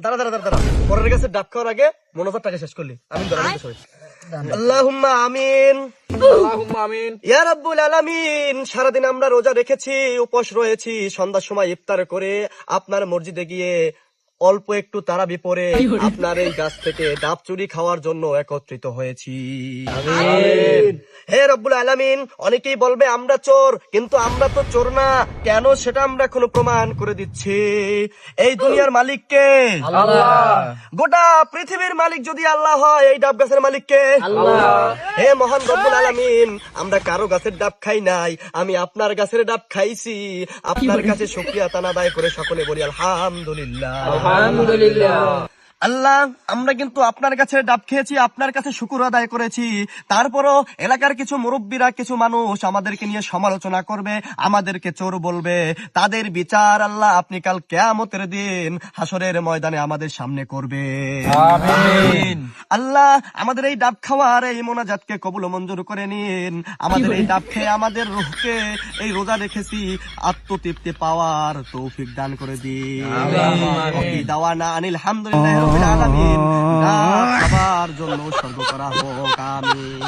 দাঁড়া দাঁড়া দাঁড়া, পরের কাছে ডাব খাওয়ার আগে মনোজার টাকা শেষ করলি। আমি আল্লাহুম্মা আমিন, আল্লাহুম্মা আমিন। ইয়া রাব্বুল আলামিন। সারাদিন আমরা রোজা রেখেছি, উপোস রয়েছি, সন্ধ্যার সময় ইফতার করে আপনার মসজিদে গিয়ে অল্প একটু তারাবি পরে আপনার এই গাছ থেকে ডাব চুরি খাওয়ার জন্য একত্রিত হয়েছি। হে রব্বুল আলামিন, অনেকেই বলবে আমরা চোর, কিন্তু আমরা তো চোর না। কেন সেটা আমরা এখন প্রমাণ করে দিচ্ছি। এই দুনিয়ার মালিক কে? আল্লাহ। গোটা পৃথিবীর মালিক যদি আল্লাহ হয়, এই ডাব গাছের মালিক কে? আল্লাহ। হে মহান রব্বুল আলামিন, আমরা কারো গাছের ডাব খাই নাই, আমি আপনার গাছের ডাব খাইছি। আপনার কাছে শুকরিয়া তান আদায় করে সকলে বলি আলহামদুলিল্লাহ। আলহামদুলিল্লাহ। আল্লাহ, আমরা কিন্তু আপনার কাছে ডাব খেয়েছি, আপনার কাছে শুকর আদায় করেছি। তারপরও এলাকার কিছু মুরব্বীরা, কিছু মানুষ আমাদেরকে নিয়ে সমালোচনা করবে, আমাদেরকে চোর বলবে। তাদের বিচার আল্লাহ আপনি কাল কিয়ামতের দিন হাসরের ময়দানে আমাদের সামনে করবে। আমিন। আল্লাহ, আমাদের এই ডাব খাওয়ার এই মোনাজাতকে কবুল ও মঞ্জুর করে নিন। আমাদের এই ডাব খেয়ে আমাদের রূহকে এই রোজা রেখেছি আত্মতৃপ্তি পাওয়ার তৌফিক দান করে দিন। আমিন। দাওয়ানা আনিল হামদুলিল্লাহি রাব্বিল আলামিন। ডাব খাবার জন্য উৎসর্গ করা হোক। আমিন।